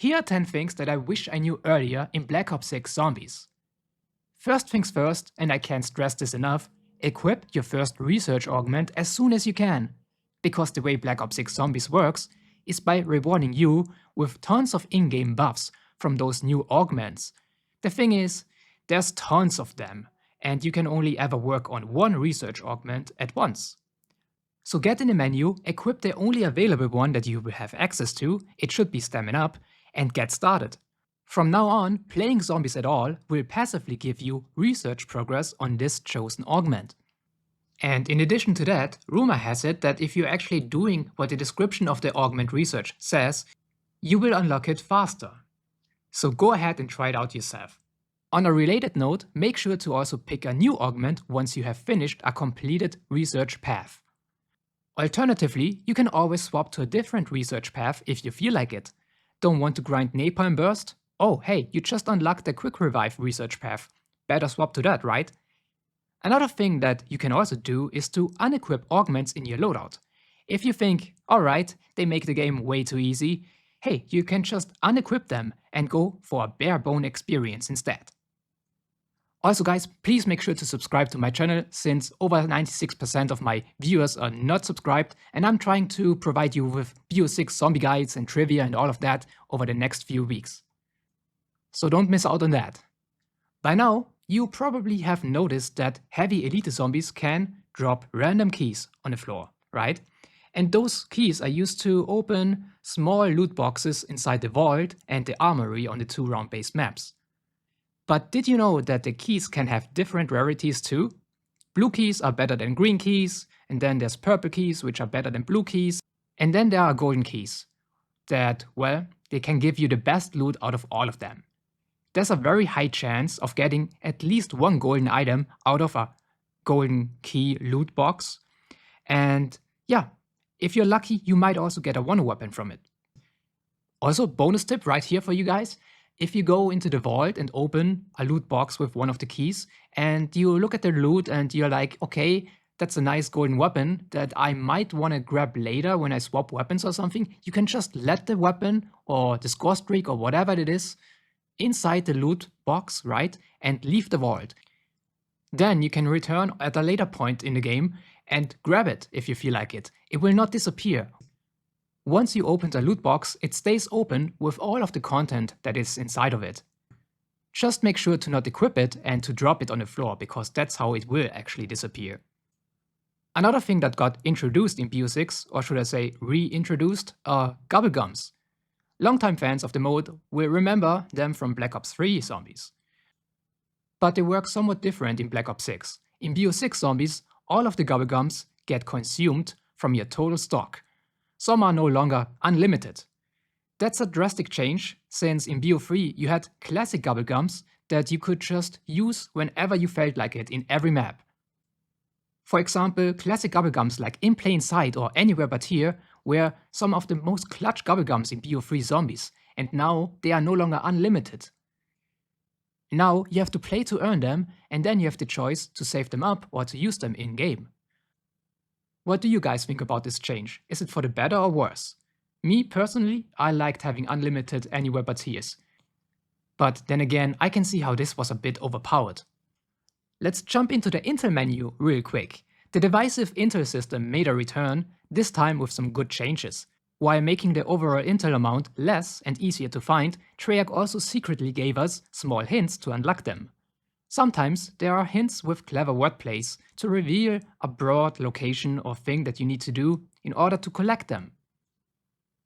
Here are 10 things that I wish I knew earlier in Black Ops 6 Zombies. First things first, and I can't stress this enough, equip your first research augment as soon as you can. Because the way Black Ops 6 Zombies works is by rewarding you with tons of in-game buffs from those new augments. The thing is, there's tons of them, and you can only ever work on one research augment at once. So get in the menu, equip the only available one that you will have access to, it should be Stamina Up, and get started. From now on, playing zombies at all will passively give you research progress on this chosen augment. And in addition to that, rumor has it that if you're actually doing what the description of the augment research says, you will unlock it faster. So go ahead and try it out yourself. On a related note, make sure to also pick a new augment once you have finished a completed research path. Alternatively, you can always swap to a different research path if you feel like it. Don't want to grind Napalm Burst? Oh hey, you just unlocked the Quick Revive research path. Better swap to that, right? Another thing that you can also do is to unequip augments in your loadout. If you think, alright, they make the game way too easy, hey, you can just unequip them and go for a bare bone experience instead. Also guys, please make sure to subscribe to my channel since over 96% of my viewers are not subscribed and I'm trying to provide you with BO6 zombie guides and trivia and all of that over the next few weeks. So don't miss out on that. By now, you probably have noticed that heavy elite zombies can drop random keys on the floor, right? And those keys are used to open small loot boxes inside the vault and the armory on the 2 round-based maps. But did you know that the keys can have different rarities too? Blue keys are better than green keys, and then there's purple keys which are better than blue keys, and then there are golden keys that, well, they can give you the best loot out of all of them. There's a very high chance of getting at least one golden item out of a golden key loot box, and yeah, if you're lucky you might also get a wonder weapon from it. Also, bonus tip right here for you guys. If you go into the vault and open a loot box with one of the keys and you look at the loot and you're like, okay, that's a nice golden weapon that I might want to grab later when I swap weapons or something, you can just let the weapon or the score streak or whatever it is inside the loot box, right, and leave the vault. Then you can return at a later point in the game and grab it if you feel like it. It will not disappear. Once you open a loot box, it stays open with all of the content that is inside of it. Just make sure to not equip it and to drop it on the floor, because that's how it will actually disappear. Another thing that got introduced in BO6, or should I say reintroduced, are Gobblegums. Longtime fans of the mode will remember them from Black Ops 3 Zombies. But they work somewhat different in Black Ops 6. In BO6 Zombies, all of the Gobblegums get consumed from your total stock. Some are no longer unlimited. That's a drastic change, since in BO3 you had classic Gobblegums that you could just use whenever you felt like it in every map. For example, classic Gobblegums like In Plain Sight or Anywhere But Here were some of the most clutch Gobblegums in BO3 Zombies, and now they are no longer unlimited. Now you have to play to earn them, and then you have the choice to save them up or to use them in-game. What do you guys think about this change? Is it for the better or worse? Me personally, I liked having unlimited Anywhere But Here's. But then again, I can see how this was a bit overpowered. Let's jump into the Intel menu real quick. The divisive Intel system made a return, this time with some good changes. While making the overall Intel amount less and easier to find, Treyarch also secretly gave us small hints to unlock them. Sometimes there are hints with clever wordplays to reveal a broad location or thing that you need to do in order to collect them.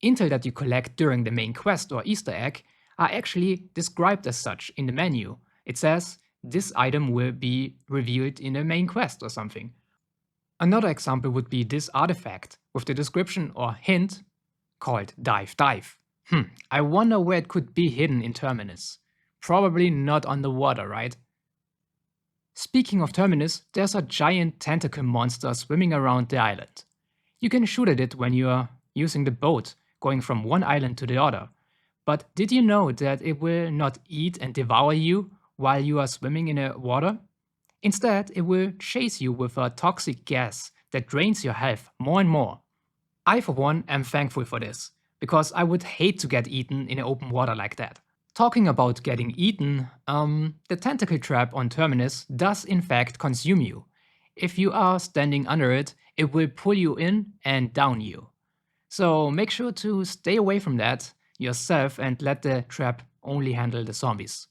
Intel that you collect during the main quest or Easter egg are actually described as such in the menu. It says, this item will be revealed in the main quest or something. Another example would be this artifact with the description or hint called Dive Dive. I wonder where it could be hidden in Terminus. Probably not underwater, right? Speaking of Terminus, there's a giant tentacle monster swimming around the island. You can shoot at it when you are using the boat, going from one island to the other. But did you know that it will not eat and devour you while you are swimming in the water? Instead, it will chase you with a toxic gas that drains your health more and more. I for one am thankful for this. because I would hate to get eaten in open water like that. Talking about getting eaten, the tentacle trap on Terminus does in fact consume you. If you are standing under it, it will pull you in and down you. So make sure to stay away from that yourself and let the trap only handle the zombies.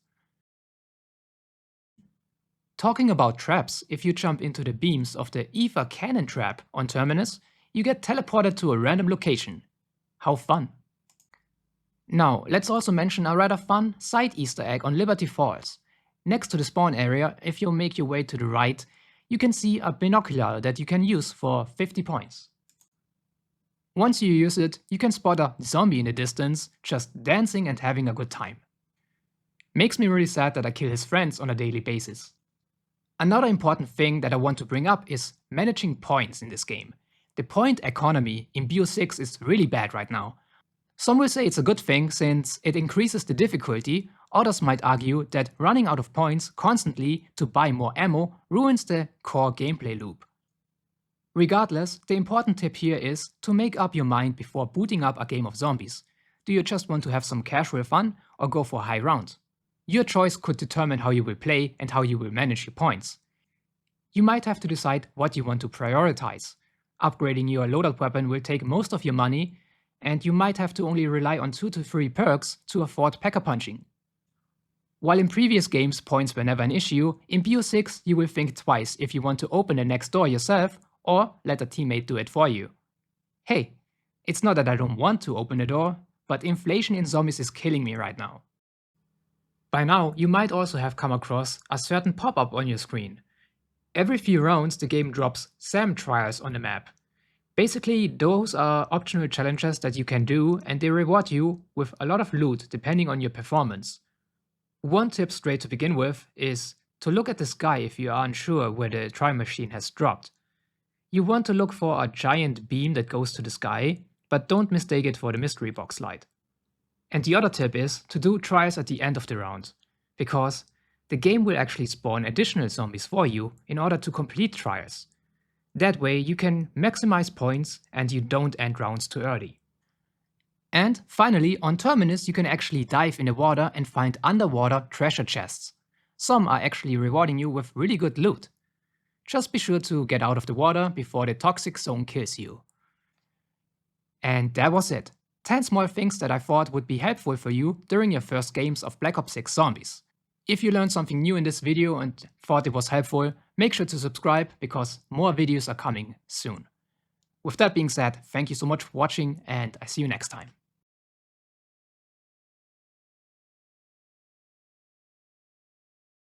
Talking about traps, if you jump into the beams of the Aether Canon trap on Terminus, you get teleported to a random location. How fun! Now, let's also mention a rather fun side Easter egg on Liberty Falls. Next to the spawn area, if you make your way to the right, you can see a binocular that you can use for 50 points. Once you use it, you can spot a zombie in the distance, just dancing and having a good time. Makes me really sad that I kill his friends on a daily basis. Another important thing that I want to bring up is managing points in this game. The point economy in BO6 is really bad right now. Some will say it's a good thing since it increases the difficulty, others might argue that running out of points constantly to buy more ammo ruins the core gameplay loop. Regardless, the important tip here is to make up your mind before booting up a game of zombies. Do you just want to have some casual fun or go for a high round? Your choice could determine how you will play and how you will manage your points. You might have to decide what you want to prioritize. Upgrading your loadout weapon will take most of your money, and you might have to only rely on 2 to 3 perks to afford packer punching. While in previous games points were never an issue, in BO6 you will think twice if you want to open the next door yourself or let a teammate do it for you. Hey, it's not that I don't want to open the door, but inflation in zombies is killing me right now. By now, you might also have come across a certain pop-up on your screen. Every few rounds the game drops SAM trials on the map. Basically, those are optional challenges that you can do and they reward you with a lot of loot depending on your performance. One tip straight to begin with is to look at the sky if you are unsure where the trial machine has dropped. You want to look for a giant beam that goes to the sky, but don't mistake it for the mystery box light. And the other tip is to do trials at the end of the round, because the game will actually spawn additional zombies for you in order to complete trials. That way you can maximize points and you don't end rounds too early. And finally, on Terminus you can actually dive in the water and find underwater treasure chests. Some are actually rewarding you with really good loot. Just be sure to get out of the water before the toxic zone kills you. And that was it. 10 small things that I thought would be helpful for you during your first games of Black Ops 6 Zombies. If you learned something new in this video and thought it was helpful, make sure to subscribe because more videos are coming soon. With that being said, thank you so much for watching and I see you next time.